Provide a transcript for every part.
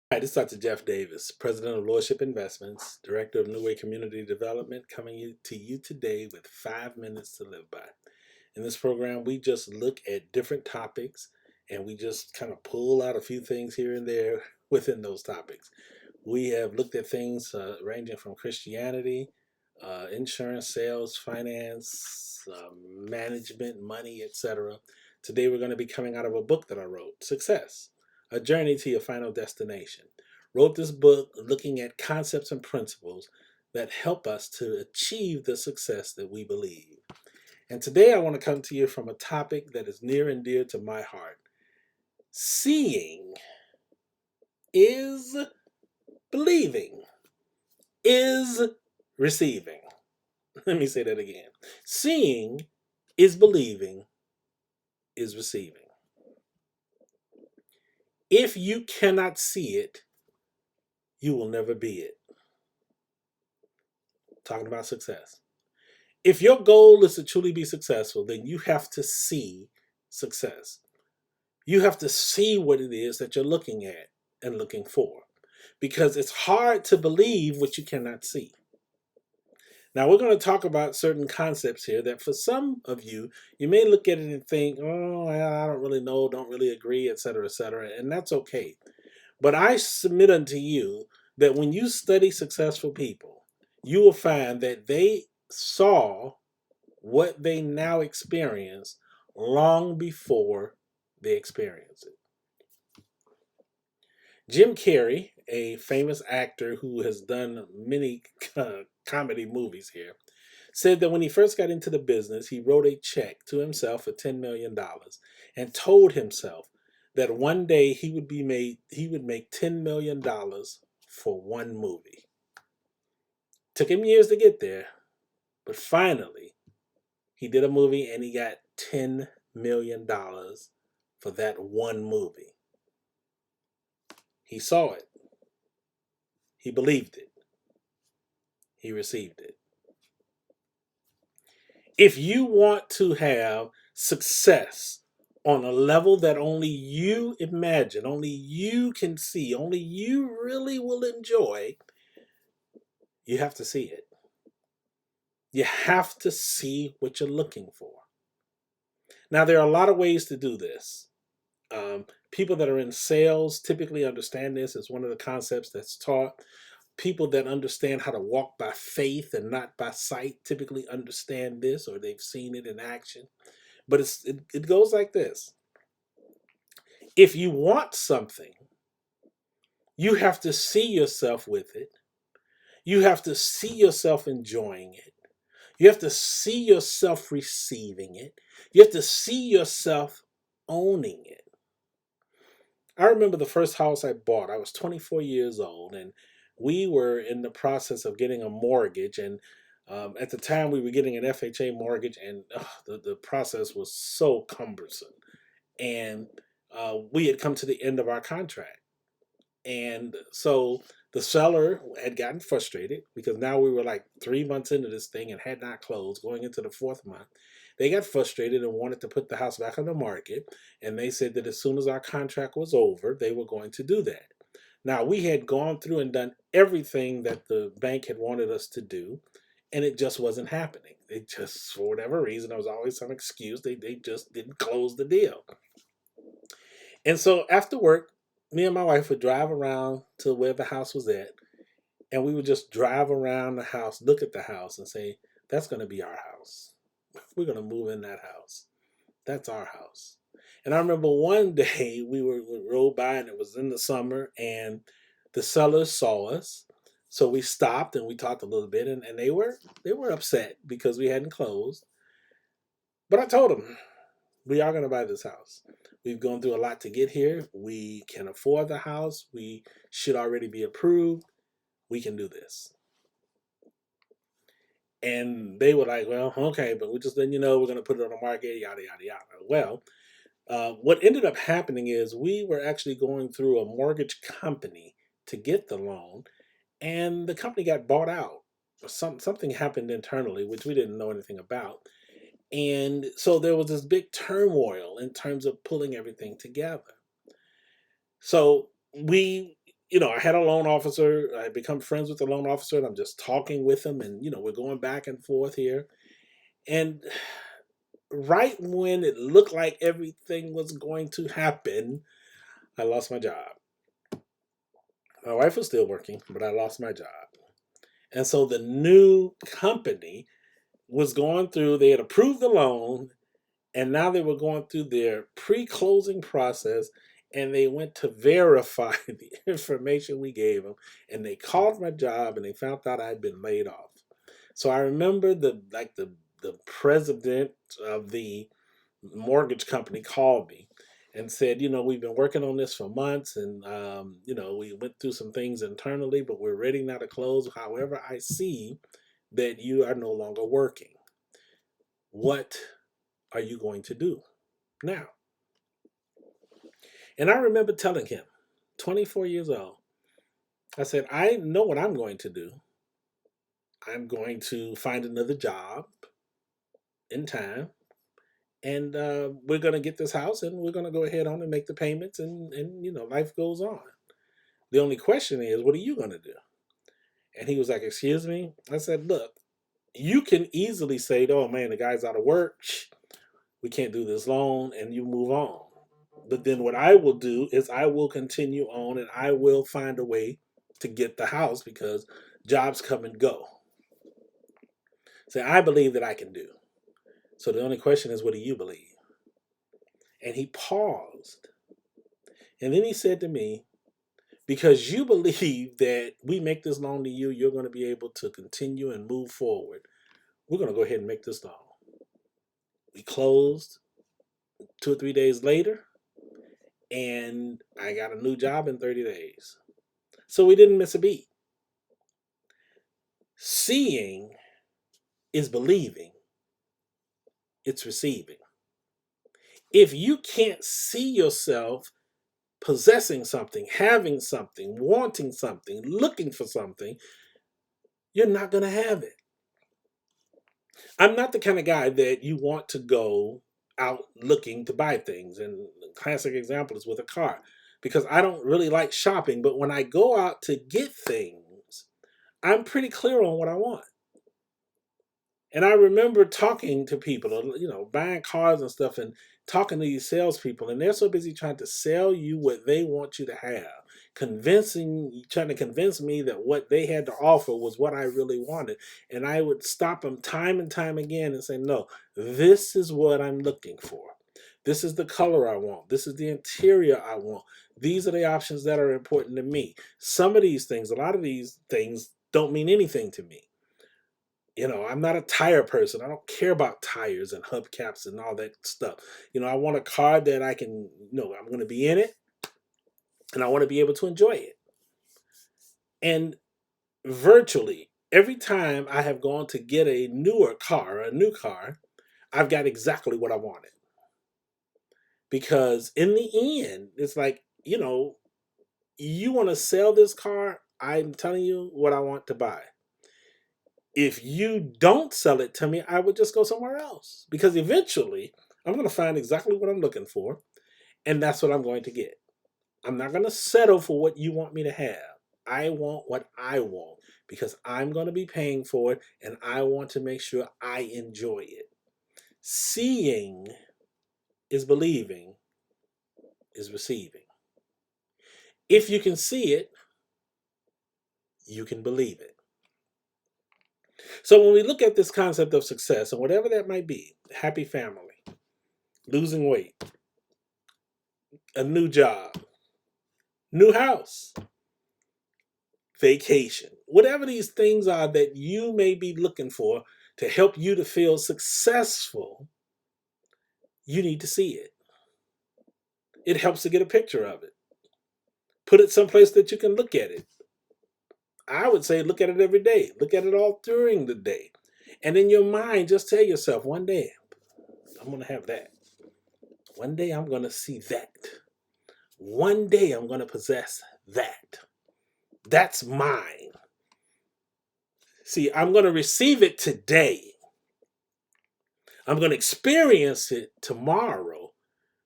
Hi, this is Dr. Jeff Davis, President of Lordship Investments, Director of New Way Community Development, coming to you today with 5 minutes to live by. In this program, we just look at different topics and we just kind of pull out a few things here and there within those topics. We have looked at things ranging from Christianity, insurance, sales, finance, management, money, etc. Today, we're going to be coming out of a book that I wrote, Success, A Journey to Your Final Destination. Wrote this book looking at concepts and principles that help us to achieve the success that we believe. And today I want to come to you from a topic that is near and dear to my heart. Seeing is believing, is receiving. Let me say that again. Seeing is believing, is receiving. If you cannot see it, you will never be it. Talking about success. If your goal is to truly be successful, then you have to see success. You have to see what it is that you're looking at and looking for, because it's hard to believe what you cannot see. Now, we're going to talk about certain concepts here that for some of you, you may look at it and think, oh, I don't really know, don't really agree, etc., etc., and that's okay. But I submit unto you that when you study successful people, you will find that they saw what they now experience long before they experience it. Jim Carrey, a famous actor who has done many comedy movies here, said that when he first got into the business, he wrote a check to himself for $10 million and told himself that one day he would make $10 million for one movie. Took him years to get there, but finally he did a movie and he got $10 million for that one movie. He saw it. He believed it. He received it. If you want to have success on a level that only you imagine, only you can see, only you really will enjoy, you have to see it. You have to see what you're looking for. Now, there are a lot of ways to do this. People that are in sales typically understand this. It's one of the concepts that's taught. People that understand how to walk by faith and not by sight typically understand this, or they've seen it in action. But it goes like this. If you want something, you have to see yourself with it. You have to see yourself enjoying it. You have to see yourself receiving it. You have to see yourself owning it. I remember the first house I bought. I was 24 years old, and we were in the process of getting a mortgage. And at the time, we were getting an FHA mortgage, and the process was so cumbersome. And we had come to the end of our contract. And so the seller had gotten frustrated because now we were like 3 months into this thing and had not closed, going into the fourth month. They got frustrated and wanted to put the house back on the market. And they said that as soon as our contract was over, they were going to do that. Now, we had gone through and done everything that the bank had wanted us to do, and it just wasn't happening. They just, for whatever reason, there was always some excuse. They just didn't close the deal. And so after work, me and my wife would drive around to where the house was at, and we would just drive around the house, look at the house, and say, that's going to be our house. We're going to move in that house. That's our house. And I remember one day we rode by, and it was in the summer, and the sellers saw us. So we stopped and we talked a little bit, and they were upset because we hadn't closed. But I told them, we are going to buy this house. We've gone through a lot to get here. We can afford the house. We should already be approved. We can do this. And they were like, well, okay, but we're just letting you know we're going to put it on the market, yada, yada, yada. Well, what ended up happening is we were actually going through a mortgage company to get the loan, and the company got bought out. Something happened internally, which we didn't know anything about. And so there was this big turmoil in terms of pulling everything together. So we I had a loan officer. I become friends with the loan officer, and I'm just talking with him, and we're going back and forth here. And right when it looked like everything was going to happen, I lost my job. My wife was still working, but I lost my job. And so the new company was going through, they had approved the loan, and now they were going through their pre-closing process, and they went to verify the information we gave them, and they called my job and they found out I'd been laid off. So I remember the president of the mortgage company called me and said, we've been working on this for months, and we went through some things internally, but we're ready now to close. However, I see that you are no longer working. What are you going to do now? And I remember telling him, 24 years old, I said, I know what I'm going to do. I'm going to find another job in time, and we're going to get this house, and we're going to go ahead on and make the payments, and life goes on. The only question is, what are you going to do? And he was like, excuse me? I said, look, you can easily say, oh man, the guy's out of work. We can't do this loan, and you move on. But then what I will do is I will continue on, and I will find a way to get the house, because jobs come and go. So I believe that I can do. So the only question is, what do you believe? And he paused. And then he said to me, because you believe that we make this loan to you, you're going to be able to continue and move forward. We're going to go ahead and make this loan. We closed 2 or 3 days later, and I got a new job in 30 days. So we didn't miss a beat. Seeing is believing, it's receiving. If you can't see yourself possessing something, having something, wanting something, looking for something, you're not going to have it. I'm not the kind of guy that you want to go out looking to buy things. And the classic example is with a car, because I don't really like shopping. But when I go out to get things, I'm pretty clear on what I want. And I remember talking to people, buying cars and stuff, and talking to these salespeople, and they're so busy trying to sell you what they want you to have, trying to convince me that what they had to offer was what I really wanted. And I would stop them time and time again and say, no, this is what I'm looking for. This is the color I want. This is the interior I want. These are the options that are important to me. Some of these things, a lot of these things don't mean anything to me. I'm not a tire person. I don't care about tires and hubcaps and all that stuff. I want a car that I can, I'm going to be in it, and I want to be able to enjoy it. And virtually every time I have gone to get a new car, I've got exactly what I wanted. Because in the end, it's like, you want to sell this car, I'm telling you what I want to buy. If you don't sell it to me, I would just go somewhere else, because eventually I'm going to find exactly what I'm looking for, and that's what I'm going to get. I'm not going to settle for what you want me to have. I want what I want, because I'm going to be paying for it, and I want to make sure I enjoy it. Seeing is believing, is receiving. If you can see it, you can believe it. So when we look at this concept of success, and whatever that might be, happy family, losing weight, a new job, new house, vacation, whatever these things are that you may be looking for to help you to feel successful, you need to see it. It helps to get a picture of it. Put it someplace that you can look at it. I would say look at it every day. Look at it all during the day. And in your mind, just tell yourself, one day, I'm going to have that. One day, I'm going to see that. One day, I'm going to possess that. That's mine. See, I'm going to receive it today. I'm going to experience it tomorrow.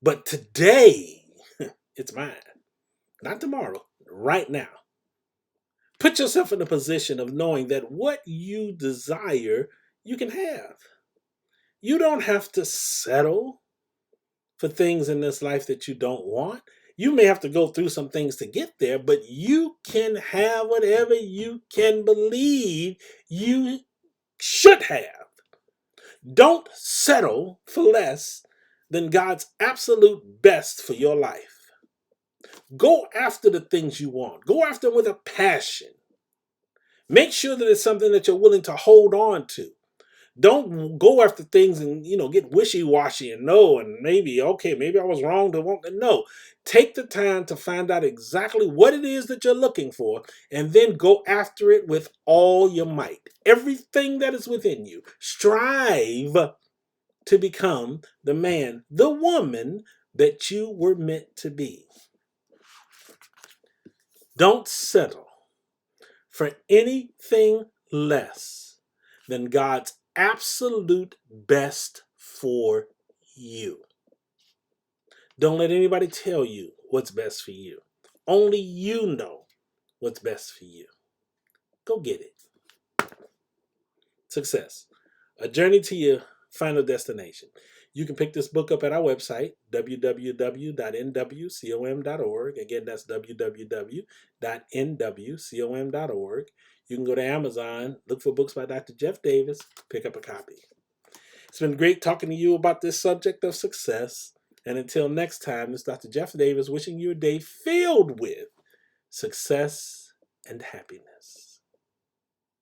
But today, it's mine. Not tomorrow. right now. Put yourself in a position of knowing that what you desire, you can have. You don't have to settle for things in this life that you don't want. You may have to go through some things to get there, but you can have whatever you can believe you should have. Don't settle for less than God's absolute best for your life. Go after the things you want. Go after them with a passion. Make sure that it's something that you're willing to hold on to. Don't go after things and get wishy-washy and no, and maybe okay, maybe I was wrong to want to know. Take the time to find out exactly what it is that you're looking for, and then go after it with all your might. Everything that is within you. Strive to become the man, the woman that you were meant to be. Don't settle for anything less than God's absolute best for you. Don't let anybody tell you what's best for you. Only you know what's best for you. Go get it. Success. A journey to your final destination. You can pick this book up at our website, www.nwcom.org. Again, that's www.nwcom.org. You can go to Amazon, look for books by Dr. Jeff Davis, pick up a copy. It's been great talking to you about this subject of success. And until next time, this is Dr. Jeff Davis wishing you a day filled with success and happiness.